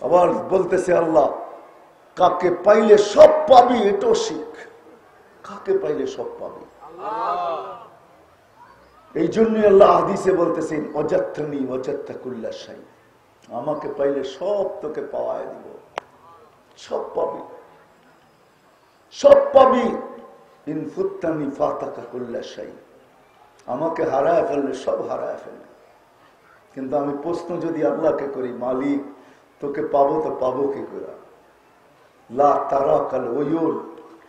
আবার বলতেছে আল্লাহ, কাকে পাইলে সব পাবি এটাও শিখ। কাকে পাইলে সব পাবি, এই জন্যই আল্লাহ হাদিসে বলতেছেন অজাত্তানি ওয়াজাত্তাকুল্লা শাই, আমাকে পাইলে সব তোকে পাওয়ায় দিব, সব পাবি, সব পাবি। ইন ফুত্তানি ফাতাকা কুল্লা শাই, আমাকে হারায় ফেললে সব হারায় ফেললে। কিন্তু আমি প্রশ্ন যদি আল্লাহকে করি, মালিক তোকে পাবো তো পাবো কি করে? লা তারাকাল উয়ুন,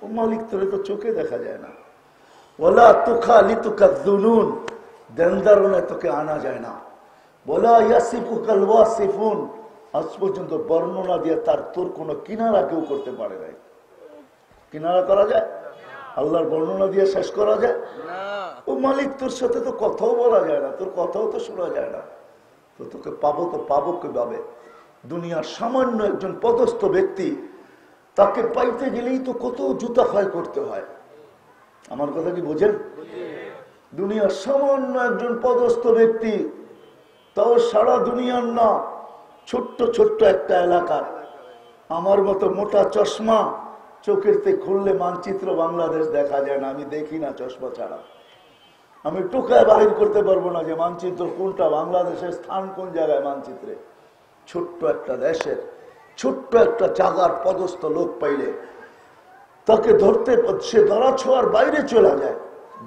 ও মালিক তোরে তো চোখে দেখা যায় না। ওয়ালা তুখালিতুকা যুনুন, দেনদারনে তোকে আনা যায় না। ওয়ালা ইয়াসিফুকাল ওয়াসিফুন, আজ পর্যন্ত বর্ণনা দিয়ে তার তোর কোনো কিনারা কেউ করতে পারে নাই। কিনারা করা যায়? আল্লাহর বর্ণনা দিয়ে শেষ করা যায় না। ও মালিক তোর সাথে তো কথাও বলা যায় না, তোর কথাও তো শোনা যায় না। তো তোকে পাবো তো পাবো কিভাবে? দুনিয়ার সামান্য একজন পদস্থ ব্যক্তি, তাকে পাইতে গেলেই তো কত জুতা ক্ষয় করতে হয়। আমার কথা কি বোঝেন? দুনিয়ার সামান্য একজন পদস্থ ব্যক্তি, তাও সারা দুনিয়ার না, ছোট্ট ছোট্ট একটা এলাকার, আমার মতো মোটা চশমা চোখেরতে খুললে মানচিত্র বাংলাদেশ দেখা যায় না। আমি দেখি না চশমা ছাড়া, আমি টোকায় বাহির করতে পারবো না যে মানচিত্র কোনটা, বাংলাদেশের স্থান কোন জায়গায় মানচিত্রে। ছোট্ট একটা দেশের ছোট্ট একটা জায়গার পদস্থ লোক পাইলে তাকে ধরতে, সে ধরা ছোঁয়ার বাইরে চলে যায়,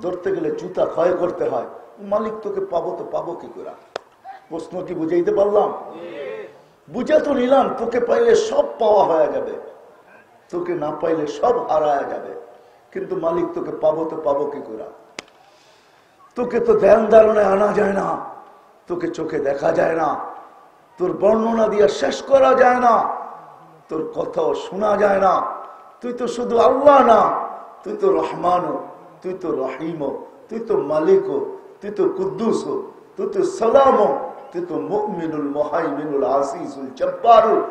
ধরতে গেলে জুতা ক্ষয় করতে হয়। মালিক তোকে পাবো তো পাবো কি করে? প্রশ্ন কি বুঝাইতে পারলাম? বুঝে তো নিলাম, তোকে পাইলে সব পাওয়া হয়ে যাবে, তোকে না পাইলে সব হারায়া যাবে। কিন্তু মালিক তোকে পাবো তো পাবো কি করে? তোকে তো ধ্যান ধারণে আনা যায় না, তোকে চোখে দেখা যায় না, তোর বর্ণনা দিয়ে শেষ করা যায় না, তোর কথাও শোনা যায় না। তুই তো শুধু আল্লাহ না, তুই তো রহমানও, তুই তো রহিমও, তুই তো মালিকও, তুই তো কুদ্দুসও, তুই তো সালামও, তুই তো মুমিনুল মুহাইমিনুল আসিসুল জব্বারুল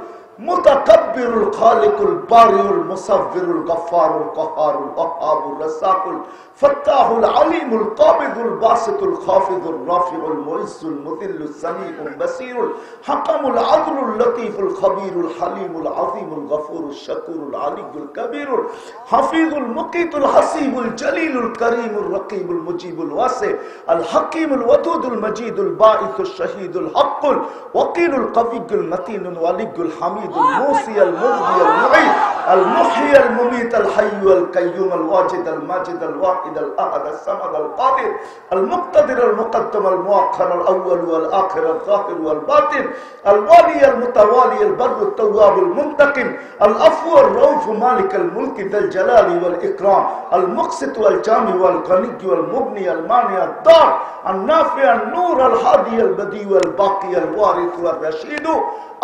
মুতাকাব্বিরুল খালিকুল বারিউল মুসাফফিরুল গফফারুল কহারুল ওয়াহাবুর রাসাকুল ফাত্তাহুল আলিমুল কাবিদুল বাসিতুল খাফিদুর রাফিউল মুইসুল মুদিল্লুস সামিউল বাসীরুল হাকামুল আদলুল লতীফুল খবীরুল হালিমুল আযীমুল গফুরুশ শাকুরুল আলিয়ুল কবীরুল হাফিজুল মুকিতুল হাসিবুল জলিলুল করিমুর রকিবুল মুজিবুল ওয়াসি আল হাকিমুল ওয়াদুদুল মজিদুল বাঈসুশ শহীদুল হকুল ওয়াকিলুল কবিয়ুল মতিনুল ওয়ালিয়ুল হামিদ الموصي المغني المعين المحيي المميت الحي القيوم الواجد الماجد الواحد الأحد الصمد القادر المقتدر المقدم المؤخر الأول والآخر الظاهر والباطن الوالي المتوالي البر التواب المنتقم العفو الرؤوف مالك الملك ذا الجلال والإكرام المقسط والجامع والغني والمغني المانع الضار النافع النور الهادي البديع الباقي الوارث والرشيد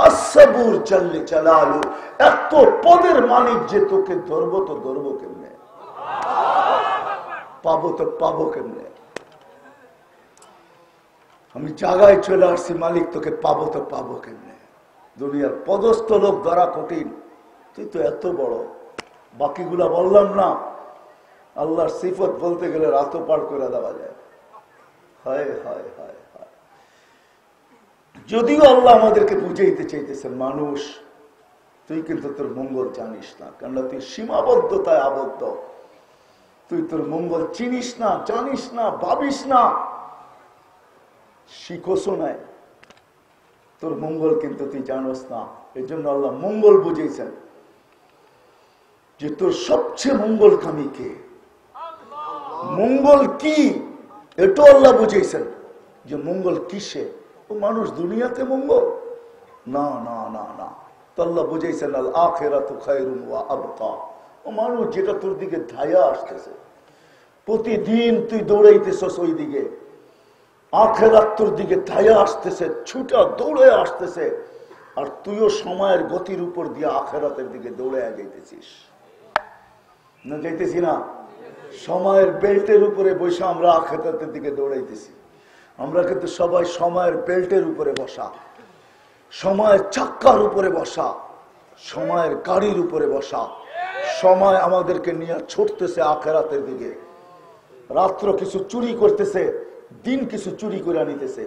الصبور جل جلاله। এত পদের মালিক যে তোকে ধরবো তো ধরবো কেমনে, পাবো তো পাবো কেমনে? আমি জায়গায় চলে আসছি, মালিক তোকে পাবো তো পাবো কেমনে? দুনিয়ার পদস্থ লোক ধরা কঠিন, তুই তো এত বড়। বাকিগুলা বললাম না, আল্লাহর সিফত বলতে গেলে রাতও পার করে দেওয়া যায়। হায় হায় হায় হায়। যদিও আল্লাহ আমাদেরকে বুঝাইতে চাইতেছেন, মানুষ তুই কিন্তু তোর মঙ্গল জানিস না, কেননা তুই সীমাবদ্ধতায় আবদ্ধ। তুই তোর মঙ্গল চিনিস না, জানিস না, ভাবিস না, শিখোসও নাই। তোর মঙ্গল কিন্তু তুই জানোস না। এই জন্য আল্লাহ মঙ্গল বুঝেছেন যে তোর সবচেয়ে মঙ্গলকামী কে, মঙ্গল কি, এটাও আল্লাহ বুঝেছেন যে মঙ্গল কিসে। ও মানুষ দুনিয়াতে মঙ্গল না, না না না, তো আল্লাহ বুঝাইছেন আল আখিরাতু খায়রুন ওয়া আবকা। ও মানুষ যেটা তোর দিকে ধায়া আসতেছে, প্রতিদিন তুই দৌড়াইতেছস ওই দিকে, আখিরাত তোর দিকে ধায়া আসতেছে, ছুটা দৌড়ে আসতেছে, আর তুইও সময়ের গতির উপর দিয়ে আখিরাতের দিকে দৌড়ে যাইতেছিস না, যাইতেছি না? সময়ের বেল্টের উপরে বসে আমরা আখিরাতের দিকে দৌড়াইতেছি। আমরা কিন্তু সবাই সময়ের বেল্টের উপরে বসা, সময়ের চাক্কার উপরে বসা, সময়ের গাড়ির উপরে বসা। সময় আমাদেরকে নিয়ে ছুটতেছে আখিরাতের দিকে। রাত্র কিছু চুরি করতেছে, দিন কিছু চুরি করে নিতেছে।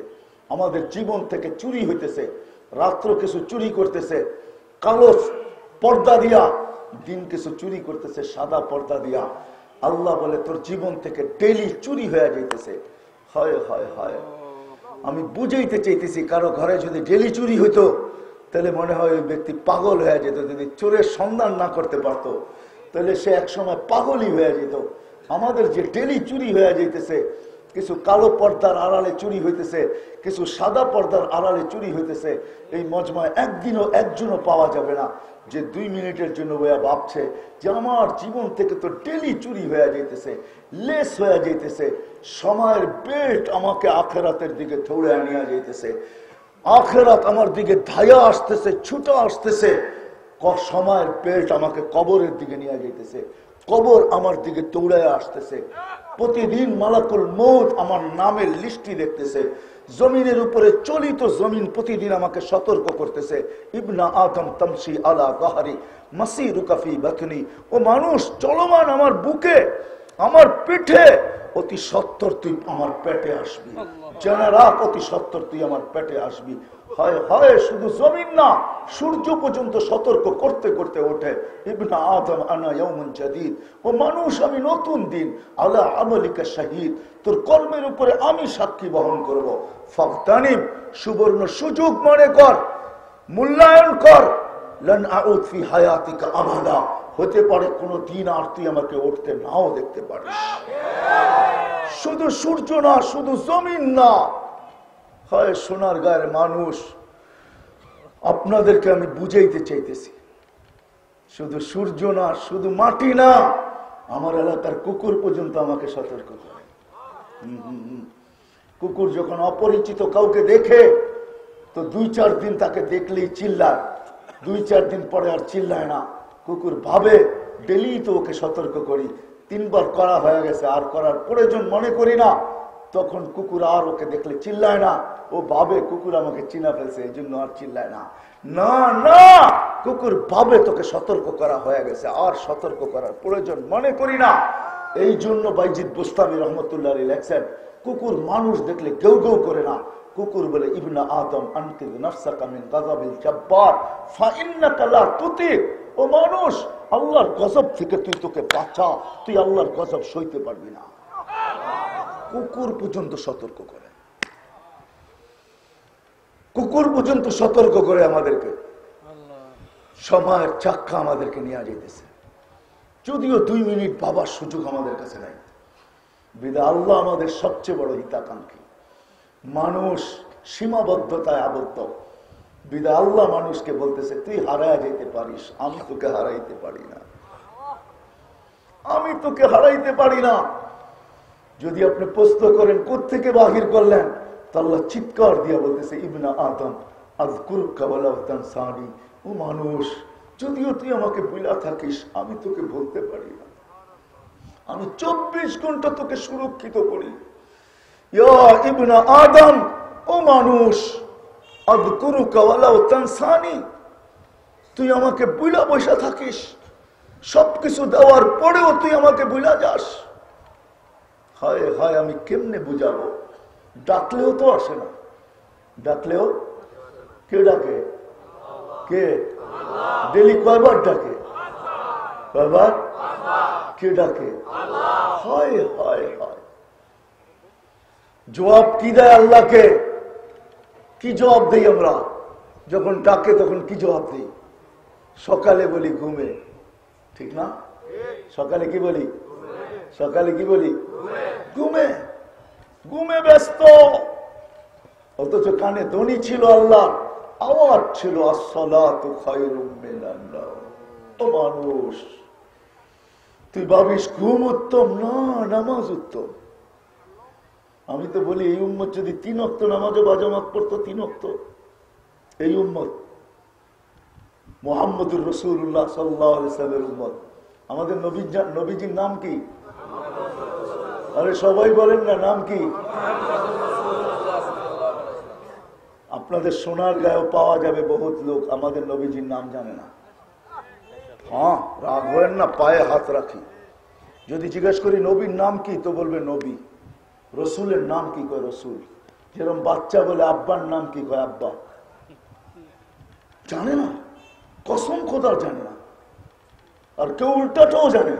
আমাদের জীবন থেকে চুরি হইতেছে, রাত্র কিছু চুরি করতেছে, কালো পর্দা দিয়া, দিন কিছু চুরি করতেছে সাদা পর্দা দিয়া। আল্লাহ বলে তোর জীবন থেকে ডেইলি চুরি হয়ে যাইতেছে। হয় হয় হয়, আমি বুঝাইতে চাইতেছি, কারো ঘরে যদি ডেইলি চুরি হইতো তাহলে মনে হয় ওই ব্যক্তি পাগল হয়ে যেত। যদি চোরের সন্ধান না করতে পারতো তাহলে সে একসময় পাগলই হয়ে যেত। আমাদের যে ডেইলি চুরি হয়ে যাইতেছে, কিছু কালো পর্দার আড়ালে চুরি হইতেছে, কিছু সাদা পর্দার আড়ালে চুরি হইতেছে, এই মজমায় একদিনও একজনও পাওয়া যাবে না যে 2 মিনিটের জন্য বইয়া ভাবছে যে আমার জীবন থেকে তো ডেইলি চুরি হয়ে যাইতেছে, লেস হয়ে যাইতেছে, সময়ের বেল্ট আমাকে আখেরাতের দিকে ধরে আনিয়া যাইতেছে, আখেরাত আমার দিকে ধাইয়া আসতেছে, ছুটা আসতেছে, সময়ের বেল্ট আমাকে কবরের দিকে নিয়ে যাইতেছে, কবর আমার দিকে দৌড়ায় আসতেছে। প্রতিদিন মালাকুল মউত আমার নামের লিস্টি দেখতেছে। জমিনের উপরে চলিত জমিন প্রতিদিন আমাকে সতর্ক করতেছে, ইবনা আদম তামশি আলা গাহরি মাসিরুকা ফি বাতনি। ও মানুষ, চলমান আমার বুকে, আমার পিঠে, অতি সত্তর তুই আমার পেটে আসবি। জেনে রাখ, অতি সত্তর তুই আমার পেটে আসবি। হয় হয়, শুধু জমিন না, সূর্য পর্যন্ত সতর্ক করতে করতে ওঠে, ইবনা আদম আনা ইয়াউমুন জাদীদ। ও মানুষ, আমি নতুন দিন, আলা আমালিকা শাহীদ, তোর কর্মের উপরে আমি সাক্ষী বহন করব। ফাগতানিম, সুবর্ণ সুযোগ মনে কর, মূল্যায়ন কর। লান আউদ ফি হায়াতিকা আবাদা, হতে পারে কোনো দিন আর তুই আমাকে উঠতে নাও দেখতে পারিস। শুধু সূর্য না, শুধু জমিন না, হয় সোনার গায়ের মানুষ, আপনাদেরকে আমি বুঝাইতে চাইতেছি, শুধু সূর্য না, শুধু মাটি না, আমার এলাকার কুকুর পর্যন্ত আমাকে সতর্ক করে। কুকুর যখন অপরিচিত কাউকে দেখে তো 2-4 দিন তাকে দেখলেই চিল্লায়, 2-4 দিন পরে আর চিল্লায় না। কুকুর ভাবে ডেলি তো ওকে সতর্ক করি, 3 বার করা হয়ে গেছে, আর করার প্রয়োজন মনে করি না, তখন কুকুর আর ওকে দেখলে চিল্লায় না। ও ভাবে কুকুর আমাকে চিনা ফেলছে, এই জন্য আর চিল্লায় না। না না, কুকুর ভাবে তোকে সতর্ক করা হয়ে গেছে, আর সতর্ক করার প্রয়োজন মনে করি না। এই জন্য বাইজিদ বুস্তামি রহমতুল্লাহ আলাইহি লেখছেন, কুকুর মানুষ দেখলে কেউ কেউ করে না। কুকুর বলে, ইবনা আদম আনকিদ নাফসাকা মিন গাযাবিল জাব্বার ফা ইন্নাকা লা তুতিক। ও মানুষ, আল্লাহর গজব থেকে তুই তোকে বাঁচা, তুই আল্লাহর গজব সইতে পারবি না। কুকুর পর্যন্ত সতর্ক করে, কুকুর পর্যন্ত সতর্ক করে আমাদেরকে। সময়ের চাক্কা আমাদেরকে নিয়ে যেতেছে, যদিও 2 মিনিট ভাবার সুযোগ আমাদের কাছে নাই। বিধায় আল্লাহ আমাদের সবচেয়ে বড় হিতাকাঙ্ক্ষী। মানুষ সীমাবদ্ধতায় আবদ্ধ, বিধায় আল্লাহ মানুষকে বলতেছে তুই হারায় যেতে পারিস, আমি তোকে হারাইতে পারি না, আমি তোকে হারাইতে পারি না। যদি আপনি প্রশ্ন করেন কোত্থেকে বাহির করলেন, তো আল্লাহ চিৎকার দিয়া বলতেছে, ইবনা আদম আযকুরুকা ওয়া লা তানসানি। ও মানুষ, যদিও তুই আমাকে ভুলা থাকিস, আমি তোকে বলতে পারি না। আমি 24 ঘন্টা তোকে সুরক্ষিত করি। ইয়া ইবনা আদম, ও মানুষ, আযকুরুকা ওয়া লা তানসানি, তুই আমাকে ভুলা বসা থাকিস, সবকিছু দেওয়ার পরেও তুই আমাকে ভুলা যাস। হায় হায়, আমি কেমনে বুঝাবো? ডাকলেও তো আসে না। ডাকলেও কে ডাকে? কে? ডেলি কয়বার ডাকে? কয়বার? কে ডাকে? হায় হায় হায়। জবাব কি দেয় আল্লাহকে? কি জবাব দেই আমরা? যখন ডাকে তখন কি জবাব দিই? সকালে বলি ঘুমে, ঠিক না? সকালে কি বলি? সকালে কি বলি? ঘুমে। ঘুমে ব্যস্ত, অথচ কানে ধ্বনি ছিল আল্লাহ, আওয়াজ ছিল আসসালাতু খায়রুম মিনান নাওম। ও মানুষ, তুই ভাবিস ঘুম উত্তম? না, নামাজ উত্তম। আমি তো বলি, এই উম্মত যদি 3 ওয়াক্ত নামাজে বাজামাত পড়তো, 3 ওয়াক্ত, এই উম্মত মুহাম্মদুর রাসূলুল্লাহ সাল্লাল্লাহু আলাইহি ওয়াসাল্লামের উম্মত। আমাদের নবীজির নাম কি? আরে সবাই বলেন না, নাম কি? আপনাদের সোনার গায়েও পাওয়া যাবে বহুত লোক আমাদের নবীজির নাম জানে না। হ্যাঁ, রাগ হবেন না, পায়ে হাত রাখি। যদি জিজ্ঞেস করি নবীর নাম কি, তো বলবে নবী। রসুলের নাম কি? কয় রসুল। যেরকম বাচ্চা বলে আব্বার নাম কি, কয় আব্বা। জানে না, খোদার জানে না, আর কেউ উল্টাটাও জানে।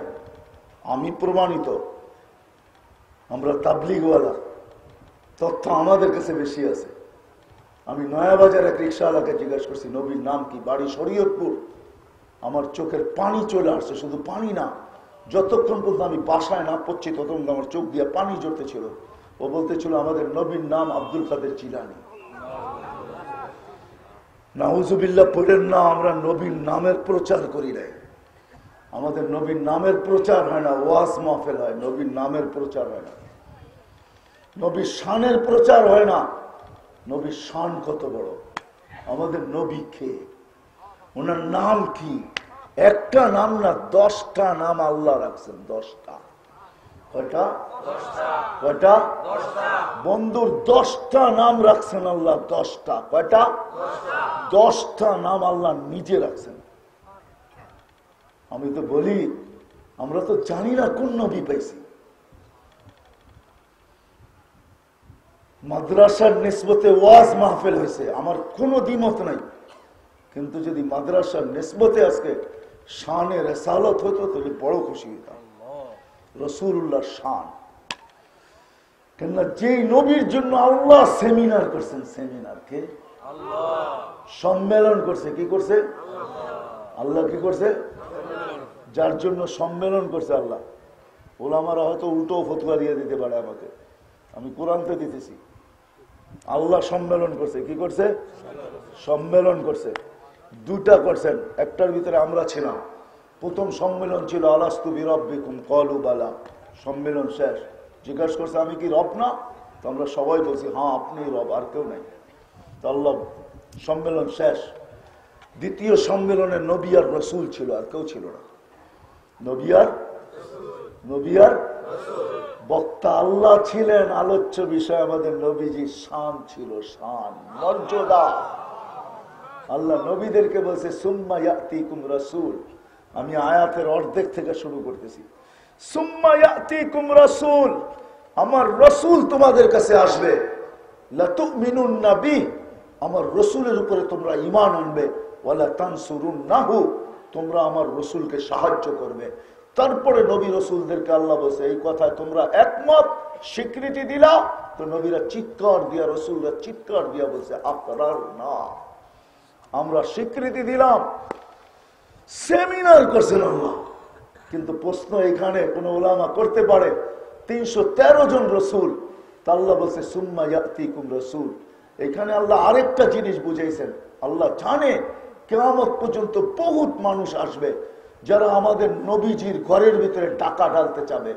আমি প্রমাণিত, আমরা তাবলিগওয়ালা, তথ্য আমাদের কাছে বেশি আছে। আমি নয়াবাজার এক রিক্সাওয়ালাকে জিজ্ঞাসা করছি নবীর নাম কি, বাড়ি শরীয়তপুর। আমার চোখের পানি চলে আসছে, শুধু পানি না, যতক্ষণ পর্যন্ত আমি বাসায় না পড়ছি ততক্ষণ আমার চোখ দিয়ে পানি ঝরতে ছিল। ও বলতেছিল আমাদের নবীর নাম আব্দুল কাদের জিলানী। নাউজুবিল্লাহ পড়েন না, আমরা নবীর নামের প্রচার করি নাই। আমাদের নবীর নামের প্রচার হয় না, ওয়াজ মাহফিল হয়, নবীর নামের প্রচার হয় না। নবীর শানের প্রচার হয় না। নবীর শান কত বড়, আমাদের নবী কে, ওনার নাম কি? একটা নাম না, 10টা নাম আল্লাহ রাখছেন। 10টা। কয়টা? কয়টা? বন্ধুর 10টা নাম রাখছেন আল্লাহ। 10টা। কয়টা? 10টা নাম আল্লাহ নিজে রাখছেন। আমি তো বলি আমরা তো জানি না কোন নবী পাইছি। মাদ্রাসার নিসবতে ওয়াজ মাহফিল হয়েছে, আমার কোনো দ্বিমত নাই, কিন্তু যদি মাদ্রাসার নিসবতে আজকে শানে রেসালত হতো তাহলে বড় খুশি হইতাম। রাসূলুল্লাহ শান, কেননা যেই নবীর জন্য আল্লাহ সেমিনার করছেন, সেমিনার কে? আল্লাহ। সম্মেলন করছে, কি করছে? আল্লাহ কি করছে? যার জন্য সম্মেলন করছে আল্লাহ। ওলামারা হয়তো উল্টো ফতোয়া দিয়ে দিতে পারে আমাকে, আমি কোরআনতে দিতেছি। আল্লাহ সম্মেলন করছে, কি করছে? সম্মেলন করছে। দুটা করছেন, একটার ভিতরে আমরা ছিলাম। প্রথম সম্মেলন ছিল আলাস্তু বিরাব্বিকুম ক্বালু বালা, সম্মেলন শেষ। জিজ্ঞাসা করছে আমি কি রব না? তো আমরা সবাই বলছি হ্যাঁ আপনি রব, আর কেউ নাই। তো আল্লাহ, সম্মেলন শেষ। দ্বিতীয় সম্মেলনে নবী আর রসুল ছিল, আর কেউ ছিল না। নবী আর বক্তা আল্লাহ ছিলেন, আলোচ্য বিষয় আমাদের নবীজি শান ছিল, শান, মর্যাদা। আল্লাহ নবীদেরকে বলছে সুম্মা ইয়াতিকুম রাসূল। আমি আয়াতের অর্ধেক থেকে শুরু করতেছি। সুম্মা ইয়াতিকুম রাসূল, আমার রসুল তোমাদের কাছে আসবে। লাতুমিনুন্না বি, আমার রসুলের উপরে তোমরা ঈমান আনবে। ওয়ালা তানসুরুন্নাহু, তোমরা আমার রসুলকে সাহায্য করবে। তারপরে নবী রসুলদেরকে আল্লাহ বলছে এই কথায় তোমরা একমত, স্বীকৃতি দিলা? তো নবীরা চিৎকার দিয়া, রসুলরা চিৎকার দিয়া বলছে আপনার না, আমরা স্বীকৃতি দিলাম। সেমিনার করছেন আল্লাহ। কিন্তু প্রশ্ন এখানে কোন ওলামা করতে পারে 313 জন রসুল, তা আল্লাহ বলছে সুম্মা ইয়াতিকুম রাসূল। এখানে আল্লাহ আরেকটা জিনিস বুঝাইছেন। আল্লাহ জানে কিয়ামত পর্যন্ত বহুত মানুষ আসবে যারা আমাদের নবীজির ঘরের ভিতরে টাকা ঢালতে চাবে,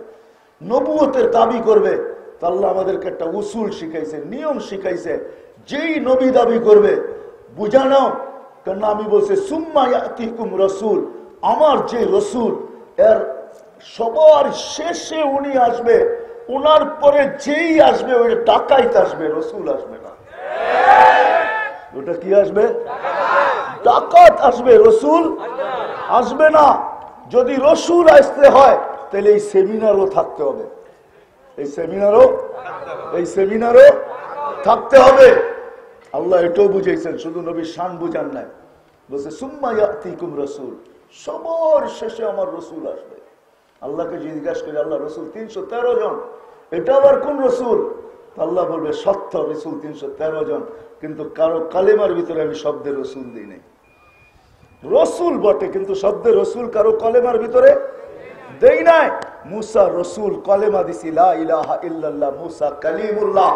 নবুয়তের দাবি করবে। তা আল্লাহ আমাদেরকে একটা উসুল শিখাইছে, নিয়ম শিখাইছে। যেই নবী দাবি করবে বুঝা নাও, কেন আমি বলছি সুম্মা ইয়াতিকুম রাসূল, আমার যে রসুল এর সবার শেষে উনি আসবে। ওনার পরে যেই আসবে ওই ডাকাইত আসবে, রসুল আসবে না। ওটা কি আসবে? ডাকাত আসবে, রসুল আসবে না। যদি রসুল আসতে হয় তাহলে এই সেমিনারও থাকতে হবে, এই সেমিনারও থাকতে হবে। আল্লাহ এটাও বুঝাইছেন, শুধু নবীর শান বুঝান নাই। বলছে সুম্মা ইয়াতিকুম রাসূল, সবার শেষে আমার রসুল আসবে। আল্লাহকে জিজ্ঞাসা করে আল্লাহ রসুল 313 জন, এটা আবার কোন রসুল? আল্লাহ বলবে সত্য, রসুল 313 জন, কিন্তু কারো কালেমার ভিতরে আমি শব্দের রসুল দিই নাই। রসুল বটে কিন্তু শব্দের রসুল কারো কলেমার ভিতরে দেই নাই। মুসা রসুল, কলেমা দিছি লা ইলাহা ইল্লাল্লাহ, মুসা কালিমুল্লাহ।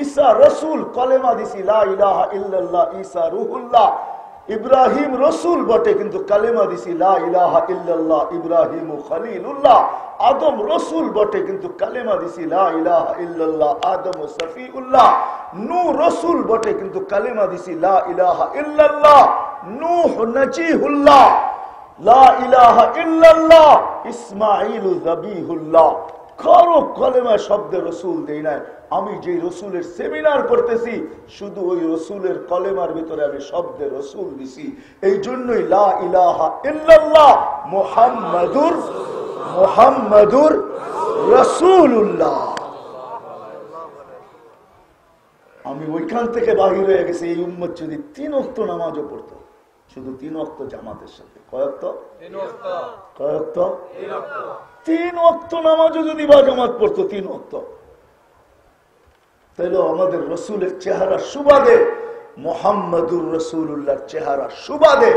ঈসা রসুল, কলেমা দিছি লা ইলাহা ইল্লাল্লাহ, ঈসা রূহুল্লাহ। ইব্রাহিম রসুল বটে কিন্তু কালেমা দিছি লা ইলাহা ইল্লাল্লাহ, ইব্রাহিম খলিলুল্লাহ। আদম রসুল বটে কিন্তু কালেমা দিছি লা ইলাহা ইল্লাল্লাহ, আদম সফিউল্লাহ। নূহ রসুল বটে কিন্তু কালেমা দিছি লা ইলাহা ইল্লাল্লাহ, নূহ নজিহুল্লাহ। লা ইলাহা ইল্লাল্লাহ, ইসমাঈল যাবিহুল্লাহ। কারো কলেমা শব্দে রসুল দেই নাই। আমি যে রসুলের সেমিনার করতেছি শুধু ওই রসুলের কলেমার ভিতরে আমি শব্দে রসুল দিছি। এই জন্যই লা ইলাহা ইল্লাল্লাহ মুহাম্মাদুর রাসূলুল্লাহ। আমি ওইখান থেকে বাহির হয়ে গেছি। এই উম্মত যদি 3 ওয়াক্ত নামাজও পড়তো, শুধু 3 ওয়াক্ত জামাতের সাথে। কয়েক ওয়াক্ত? 3 ওয়াক্ত নামাজও যদি বা জামাত পড়তো 3 ওয়াক্ত, তাহলে আমাদের রসুলের চেহারা সুবাদে, মুহাম্মাদুর রাসূলুল্লাহর চেহারা সুবাদে,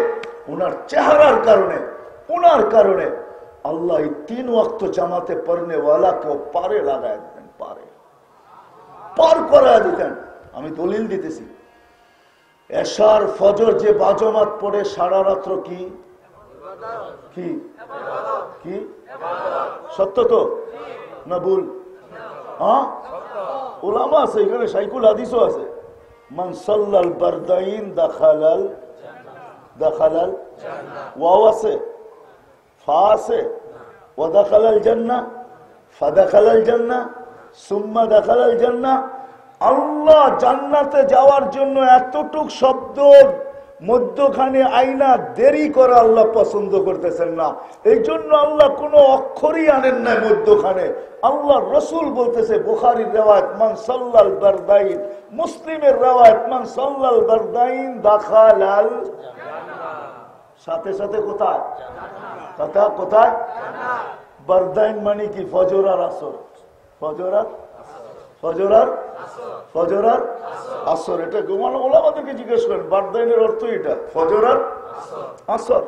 ওনার চেহারার কারণে, ওনার কারণে আল্লাহ এই 3 ওয়াক্ত জামাতে পড়নে ওয়ালাকেও পারে লাগায় দিতেন, পার করায় দিতেন। আমি দলিল দিতেছি, এশার ফজর যে বাজমাত পড়ে সারা রাত্র কি কি কি সত্য তো না ভুল? হ্যাঁ, উলামা আছে এখানে, শাইখুল হাদিসও আছে। মান সাল্লাল বারদাইন দাখালাল ওয়াও আছে, ফা আছে, ওয়া দাখালাল জান্নাহ, ফাদাখালাল জান্নাহ, সুম্মা দাখালাল জান্নাহ। আল্লাহ জান্নাতে যাওয়ার জন্য এতটুক শব্দ মধ্যখানে আইনা দেরি করা আল্লাহ পছন্দ করতেছেন না। এই জন্য আল্লাহ কোনো অক্ষরই আনেন না মধ্যখানে। আল্লাহ রসুল বলতেছে, বুখারীর রিওয়ায়াত মান সাল্লাল বারদাইন, মুসলিমের রিওয়ায়াত মান সাল্লাল বারদাইন দাখালাল সাথে সাথে কোথায়? কোথায়? বারদাইন মানে কি? ফজর আর আসর। ফজর আর আসর। এটা গোমান ওলামাদেরকে জিজ্ঞেস করেন, বারদাইনের অর্থ এটা, ফজর আর আসর।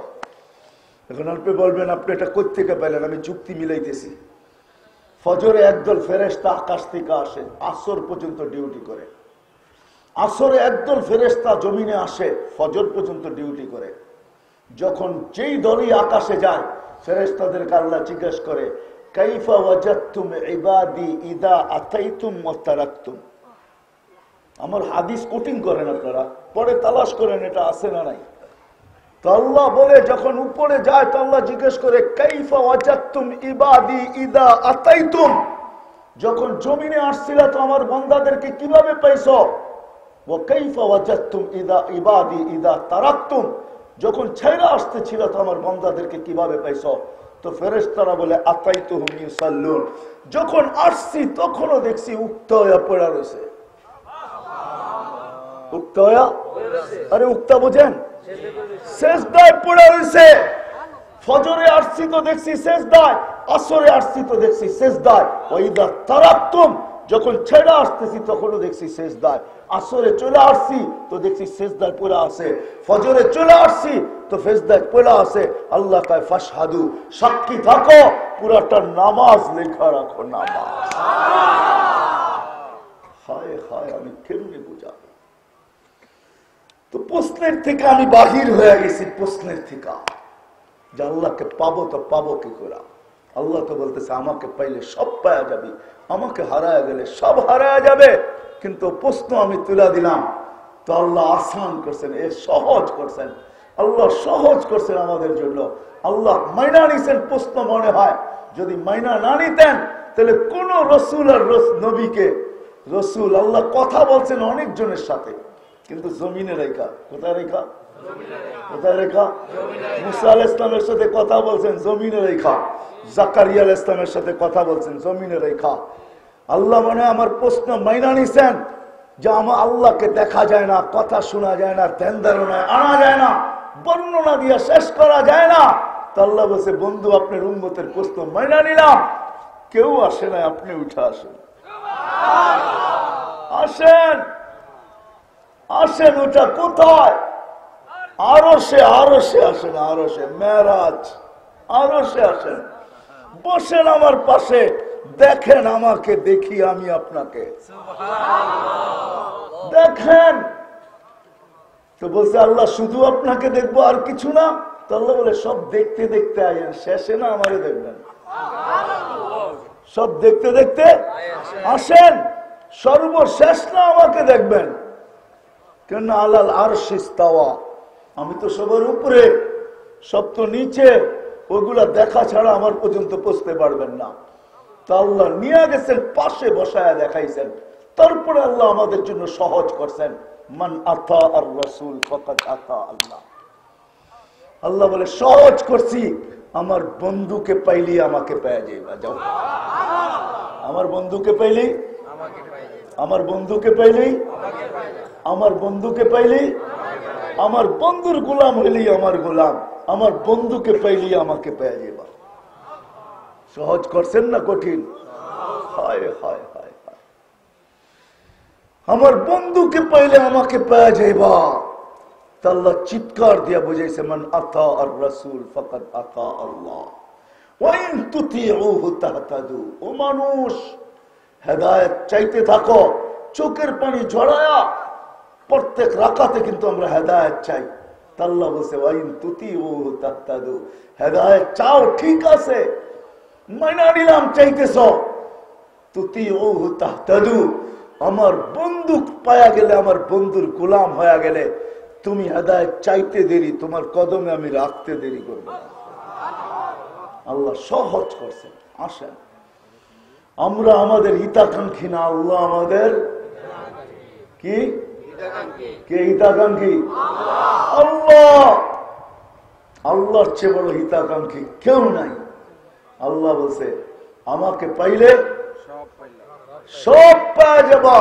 এখন আপনি বলবেন আপনি এটা কই থেকে পেলেন? আমি যুক্তি মিলাইতেছি। ফজরে একদল ফেরেশতা আকাশ থেকে আসে, আসর পর্যন্ত ডিউটি করে। আসরে একদল ফেরেশতা জমিনে আসে, ফজর পর্যন্ত ডিউটি করে। যখন যেই দলই আকাশে যায়, ফেরেশতাদেরকে আল্লাহ জিজ্ঞেস করে, কাইফা ওয়াজাদতুম ইবাদি ইদা আতাইতুম ওয়া তারাকতুম। আমার হাদিস কোটিং করেন আপনারা, পরে তালাশ করেন এটা আছে না নাই। তো আল্লাহ বলে, যখন উপরে যায় তো আল্লাহ জিজ্ঞেস করে, কাইফা ওয়াজাদতুম ইবাদি ইদা আতাইতুম। যখন জমিনে আসছিলা তো আমার বান্দাদেরকে কিভাবে পাইছো? ওয়া কাইফা ওয়াজাদতুম ইদা ইবাদি ইদা তারাকতুম। যখন ছেড়ে আসতেছিল তো আমার বান্দাদেরকে কিভাবে পাইছো? তো ফেরেশতারা বলে, আতাইতুহুম ইউসাল্লুন। যখন আসছি তখনও দেখছি উক্ত হয়ে পড়া রয়েছে। উক্ত হয়ে, আরে উক্তা বুঝেন, সেজদায় পড়া রয়েছে। ফজরে আসছি তো দেখছি সেজদায়, আসরে আসছি তো দেখছি সেজদায়। ওয়াইদা তারাকতুম, যখন ছেড়ে আসতেছি তখনও দেখছি সেজদায়। আসরে চলে আসছি তো দেখছি সেজদায় পড়া আছে, ফজরে চলে আসছি তো সেজদায় পড়া আছে। আল্লাহ কয় ফাশহাদু, সাক্ষী থাকো, পুরাটা নামাজ লেখা রাখো, নামাজ। হায় হায়, আমি কেমনে বুঝাবো? তো প্রশ্নের থেকে আমি বাহির হয়ে গেছি, প্রশ্নের থেকে যে আল্লাহকে পাবো তো পাবো কি করে? আল্লাহ তো বলতেছে, আমাকে পাইলে সব পাওয়া যাবে, আমাকে হারায় গেলে সব হারায় যাবে। কিন্তু প্রশ্ন আমি তুলে দিলাম তো আল্লাহ আসান করছেন, এ সহজ করছেন। আল্লাহ সহজ করছেন আমাদের জন্য। আল্লাহ মাইনা নিছেন প্রশ্ন। মনে হয় যদি মাইনা না নিতেন তাহলে কোন রসুল আর নবীকে, রসুল আল্লাহ কথা বলছেন অনেকজনের সাথে, কিন্তু জমিনে রেখা। কোথায় রেখা? কোথায় রেখা? মুসা আলাইহিস সালামের সাথে কথা বলছেন জমিনে রেখা। জাকারিয়া আলাইহিস সালামের সাথে কথা বলছেন জমিনে রেখা। আল্লাহ মানে আমার প্রশ্ন মাইনা নিছেন যে আমার আল্লাহকে দেখা যায় না, কথা শোনা যায় না, ধ্যান ধারণায় আনা যায় না, বর্ণনা দিয়ে শেষ করা যায় না। তো আল্লাহ বলছে, বন্ধু আপনার উম্মতের প্রশ্ন মাইনা নিলাম, কেউ আসে না, আপনি উঠে আসেন, আসেন আসেন। ওটা কোথায়? আরশে, আরশে আসেন, আরশে মেরাজ, আরশে আসেন, বসেন আমার পাশে, দেখেন আমাকে, দেখি আমি আপনাকে, দেখেন। তো বলছে আল্লাহ শুধু আপনাকে দেখবো আর কিছু না? তো আল্লাহ বলে, সব দেখতে দেখতে আয়েন, শেষে না আমারে দেখবেন। সব দেখতে দেখতে আসেন, সর্বশেষ না আমাকে দেখবেন। কেন? আলাল আরশি ইস্তাওয়া, আমি তো সবার উপরে, সব তো নিচে, ওগুলা দেখা ছাড়া আমার পর্যন্ত পৌঁছতে পারবেন না। তা আল্লাহ নিয়ে গেছেন, পাশে বসায় দেখাইছেন। তারপরে আল্লাহ আমাদের জন্য সহজ করছেন, মান আতা আর রাসূল ফাকাদ আতা আল্লাহ। আল্লাহ বলে সহজ করছি, আমার বন্ধুকে পাইলি আমাকে পেয়ে যাইবা। যাও, আমার বন্ধুকে পাইলি, আমার বন্ধুকে পাইলি, আমার বন্ধুকে পাইলি আমার বন্ধুর গোলাম হইলেই আমার গোলাম, আমার বন্ধুকে পাইলেই আমাকে পেয়ে যাবা। সহজ করছেন না কঠিন? হায় হায় হায় হায়, আমার বন্ধুকে পাইলে আমাকে পেয়ে যাইবা। আল্লাহ চিৎকার দিয়া বুঝাইছে, মান আতা আর রাসূল ফাকাদ আতা আল্লাহ ওয়া ইন তুতিউহু তাহতাদু। ও মানুষ, হেদায়েত চাইতে থাকো, চোখের পানি ঝরায়া প্রত্যেক রাকাতে কিন্তু আমরা হেদায়েত চাই। আল্লাহ বলছে ওয়া ইন তুতিউহু তাহতাদু, হেদায়েত চাও ঠিক আছে, মাইনা নিলাম, চাইতেছ, তুতিউহু তাহতাদু, আমার বন্ধু পায়া গেলে, আমার বন্ধুর গোলাম হয়ে গেলে তুমি হেদায়েত চাইতে দেরি, তোমার কদমে আমি রাখতে দেরি করব না। আল্লাহ সহজ করছেন। আসেন, আমরা আমাদের হিতাকাঙ্ক্ষী না, আল্লাহ আমাদের কি? কে হিতাকাঙ্ক্ষী? আল্লাহ। আল্লাহর চেয়ে বড় হিতাকাঙ্ক্ষী কেউ নাই। আল্লাহ বলছে, আমাকে পাইলে সব পাওয়া যাবা,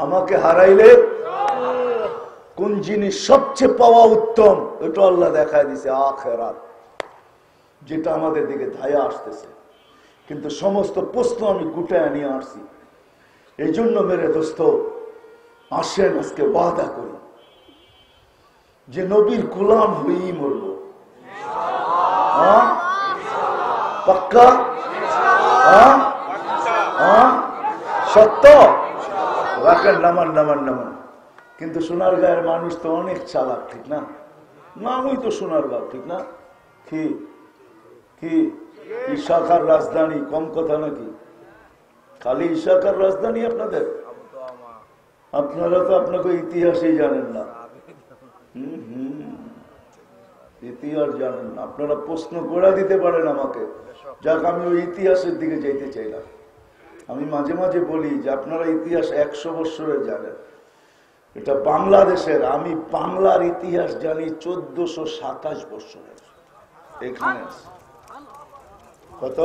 আমাকে হারাইলে কোন জিনিস সবচেয়ে পাওয়া উত্তম, এটা আল্লাহ দেখায় দিছে আখিরাত, যেটা আমাদের দিকে ধায়া আসতেছে। কিন্তু সমস্ত প্রশ্ন আমি গুটায় নিয়ে আসছি। এই জন্য মেরে দোস্ত, আসেন আজকে ওয়াদা করি যে নবীর গোলাম হয়েই মরব। পাক্কা? সত্য? রাখেন, নামান নামান নামান। কিন্তু সোনার গায়ের মানুষ তো অনেক চালাক, ঠিক না? নামই তো সোনার গাঁও, ঠিক না? কি কি ইশাখার রাজধানী, কম কথা নাকি? খালি ইশাখার রাজধানী আপনাদের? আপনারা তো আপনাকে ইতিহাসই জানেন না। ইতিহাস জানেন না আপনারা। প্রশ্ন করে দিতে পারেন আমাকে, যাক আমি ওই ইতিহাসের দিকে যেতে চাইলাম। আমি মাঝে মাঝে বলি যে আপনারা ইতিহাস 100 বছরের জানেন, এটা বাংলাদেশের। আমি বাংলার ইতিহাস জানি 1427 বছরের। এখানে কত?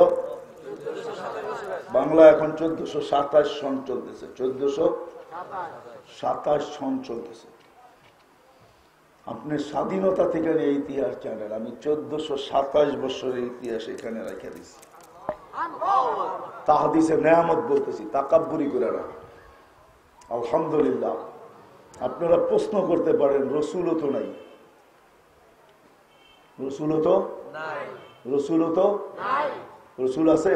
বাংলা এখন 1427 সন চলতেছে, 1427 সন চলতেছে। আপনি স্বাধীনতা থেকে এই ইতিহাস জানেন, আমি 1427 বছরের ইতিহাস এখানে রেখে দিচ্ছি। তাহাদিসে নেয়ামত বলতেছি, তাকাব্বুরি করে না। আলহামদুলিল্লাহ। আপনারা প্রশ্ন করতে পারেন, রসুলও তো নাই, রসুলও তো নাই, রসুলও তো নাই। রসুল আছে?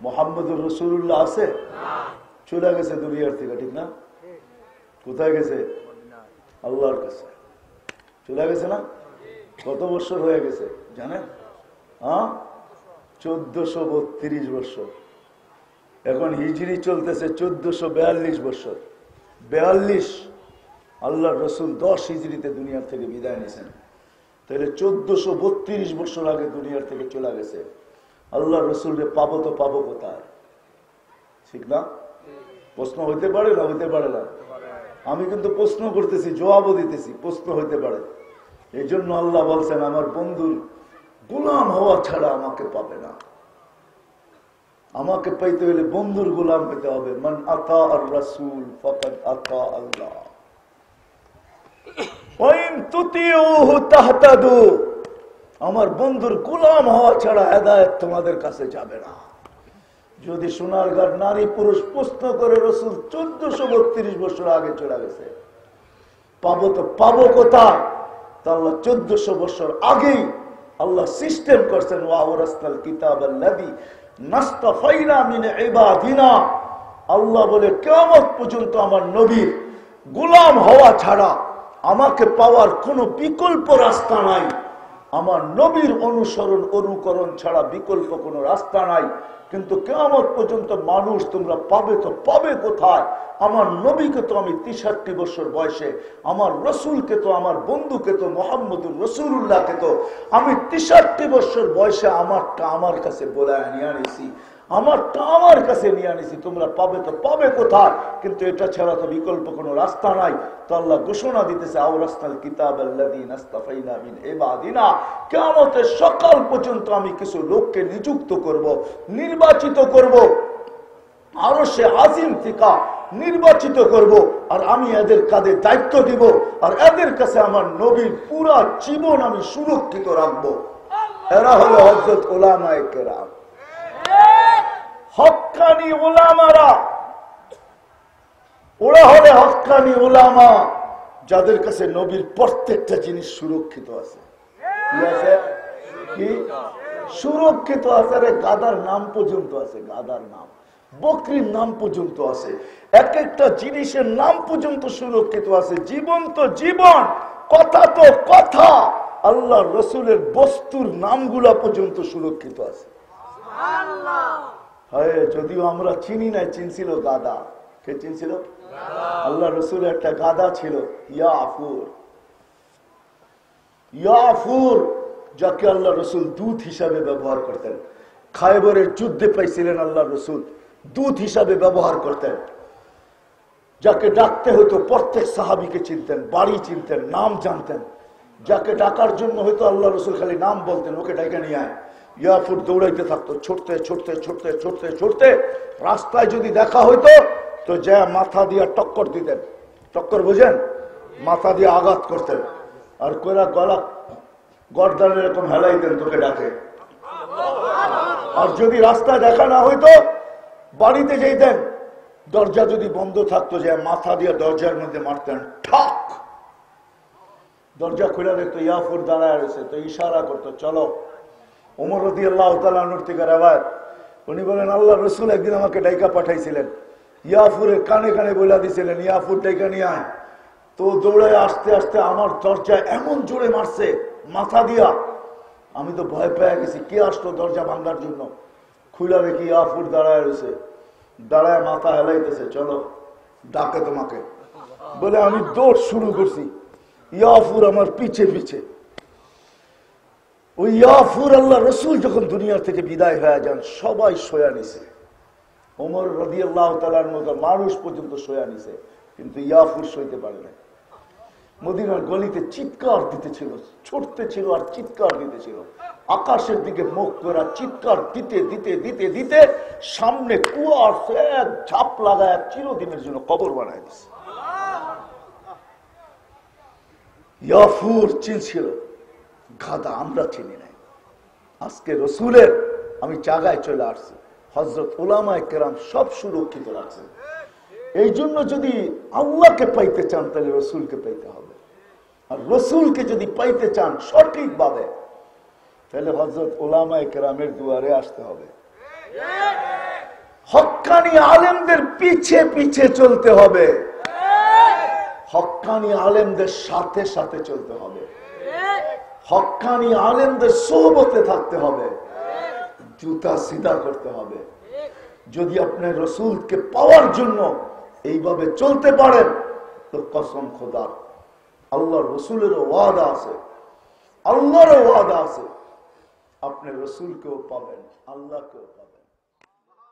মুহাম্মদুর রাসূলুল্লাহ আছে? চলে গেছে দুনিয়ার থেকে, ঠিক না? কোথায় গেছে? আল্লাহর কাছে চলে গেছে না? কত বছর হয়ে গেছে জানেন? 1432 বছর। এখন হিজরি চলতেছে 1442 বছর। 42 আল্লাহর রসুল 10 হিজরিতে দুনিয়ার থেকে বিদায় নিয়েছেন। তাহলে 1432 বছর আগে দুনিয়ার থেকে চলে গেছে। আল্লাহর রসুলকে পাবো তো পাবো কোথায়? ঠিক না? প্রশ্ন হইতে পারে না? হইতে পারে না? আমি কিন্তু প্রশ্ন করতেছি, জবাবও দিতেছি, প্রশ্ন হইতে পারে। এই জন্য আল্লাহ বলছেন, আমার বন্ধুর গোলাম হওয়া ছাড়া আমাকে পাবে না। আমাকে পাইতে হলে বন্ধুর গোলাম হইতে হবে। মান আতা আর রাসূল ফাকাদ আতা আল্লাহ ওয়া ইন তুতিউহু তাহতাদু। আমার বন্ধুর গোলাম হওয়া ছাড়া হেদায়েত তোমাদের কাছে যাবে না। যদি সোনারগাঁর নারী পুরুষ প্রশ্ন করে, রসুল 1432 বছর আগে চলে গেছে, পাবো তো পাবো কোথায়? তা আল্লাহ 1400 বছর আগেই আল্লাহ সিস্টেম করছেন, ওয়াওরাসনাল কিতাবাল্লাযী নাসতাফাইনা মিন ইবাদিনা। আল্লাহ বলে, কিয়ামত পর্যন্ত আমার নবীর গোলাম হওয়া ছাড়া আমাকে পাওয়ার কোনো বিকল্প রাস্তা নাই। আমার নবীর অনুসরণ অনুকরণ ছাড়া বিকল্প কোনো রাস্তা নাই। কিন্তু কিয়ামত পর্যন্ত মানুষ তোমরা পাবে তো পাবে কোথায়? আমার নবীকে তো আমি 63 বছর বয়সে, আমার রসুলকে তো, আমার বন্ধুকে তো, মুহাম্মদুর রাসূলুল্লাহকে তো আমি 63 বছর বয়সে আমারটা আমার কাছে বলায় নিয়ে আনিছি, আমারটা আমার কাছে নিয়ে আনিছি। তোমরা পাবে তো পাবে কোথায়? কিন্তু এটা ছাড়া তো বিকল্প কোনো রাস্তা নাই। তো আল্লাহ ঘোষণা দিতেছে, আওরাসনাল কিতাবাল্লাযী নাসতাফাইনা মিন ইবাদিনা। কিয়ামতের সকাল পর্যন্ত আমি কিছু লোককে নিযুক্ত করব, নির্বাচিত করব, আরশে আজিম থেকে নির্বাচিত করব, আর আমি এদের কাঁধে দায়িত্ব দিব, আর এদের কাছে আমার নবীর পুরা জীবন আমি সুরক্ষিত রাখবো। এরা হলো হযরত উলামায়ে কেরাম, হক্কানি উলামারা। ওরা হলে হক্কানি উলামা, যাদের কাছে নবীর প্রত্যেকটা জিনিস সুরক্ষিত আছে। কি সুরক্ষিত আছে? আরে গাদার নাম পর্যন্ত আছে, গাদার নাম, বকরির নাম পর্যন্ত আছে, এক একটা জিনিসের নাম পর্যন্ত সুরক্ষিত আছে। জীবন্ত জীবন, কথা তো কথা, আল্লাহ রসুলের বস্তুর নামগুলা পর্যন্ত সুরক্ষিত আছে। হ্যাঁ, যদিও আমরা চিনি নাই, চিনছিল গাদা। কে চিনছিল? আল্লাহ রসুলের একটা গাদা ছিল, ইয়াফুর। ইয়াফুর, যাকে আল্লাহ রসুল দুধ হিসাবে ব্যবহার করতেন। খায়বরের যুদ্ধে পাইছিলেন আল্লাহ রসুল, দুধ হিসাবে ব্যবহার করতেন। যাকে ডাকতে হতো প্রত্যেক সাহাবীকে চিনতেন, বাড়ি চিনতেন, নাম জানতেন। যাকে ডাকার জন্য হয়তো আল্লাহ রসুল খালি নাম বলতেন, ওকে ডাকে নিয়ে আয়। ইয়াফুর দৌড়াইতে থাকতো, ছুটতে ছুটতে ছুটতে ছুটতে ছুটতে, রাস্তায় যদি দেখা হইতো তো যা মাথা দিয়ে টক্কর দিতেন। টক্কর বুঝেন? মাথা দিয়ে আঘাত করতেন, আর কইরা গলা গর্দান এরকম হেলাইতেন, তোকে ডাকে। আর যদি রাস্তায় দেখা না হইতো, বাড়িতে যেতেন, দরজা যদি বন্ধ থাকতো, যে মাথা দিয়ে দরজার মধ্যে মারতেন, ঠাক। দরজা খুলে দেখতো ইয়াফুর দাঁড়ায় রয়েছে, তো ইশারা করতো চলো। ওমর রাদিয়াল্লাহু তাআলা আনহু থেকে রাওয়ায়াত, উনি বলেন আল্লাহ রসুল একদিন আমাকে ডাইকা পাঠাইছিলেন, ইয়াফুরের কানে কানে বলে দিয়েছিলেন ইয়াফুর ডাইকা নিয়ে আয়। তো দৌড়ে আসতে আসতে আমার দরজা এমন জোরে মারছে মাথা দিয়া, আমি তো ভয় পেয়ে গেছি, কে আসলো দরজা ভাঙার জন্য। খুলে দেখি ইয়াফুর দাঁড়ায় রয়েছে, দাঁড়ায় মাথা হেলাইতেছে, চলো ডাকে তোমাকে বলে। আমি দৌড় শুরু করছি, ইয়াফুর আমার পিছে পিছে। ওই ইয়াফুর আল্লাহ রসুল যখন দুনিয়ার থেকে বিদায় হয়ে যান, সবাই শোয়া নিছে। ওমর রাদিয়াল্লাহু তাআলার মতো মানুষ পর্যন্ত শোয়া নিছে, কিন্তু ইয়াফুর সইতে পারে না। মদিনার গলিতে চিৎকার দিতেছিল, ছুটতে ছিল আর চিৎকার দিতেছিল, আকাশের দিকে মুখ করে চিৎকার দিতে দিতে দিতে দিতে সামনে কুয়ার এক ঝাপ লাগায় চিরদিনের জন্য কবর বানায় দিছে। ইয়াফুর চিনছিল, গাদা আমরা চিনি নাই। আজকে রসুলের আমি জায়গায় চলে আসছি, হযরত উলামায়ে কেরাম সব সুরক্ষিত রাখছেন। এই জন্য যদি আল্লাহকে পাইতে চান তাহলে রসুলকে পাইতে হবে, আর রসুলকে যদি পাইতে চান সঠিকভাবে তাহলে হযরত উলামায়ে কেরামের দুয়ারে আসতে হবে। হক্কানি আলেমদের পিছে পিছে চলতে হবে, হক্কানি আলেমদের সাথে সাথে চলতে হবে, হক্কানি আলেমদের সোহবতে থাকতে হবে, জুতা সিধা করতে হবে। যদি আপনি রসুলকে পাওয়ার জন্য এইভাবে চলতে পারেন তো কসম খোদার, আল্লাহ রসুলেরও ওয়াদা আছে, আল্লাহরও ওয়াদা আছে, আপনি রসুলকেও পাবেন, আল্লাহকেও পাবেন।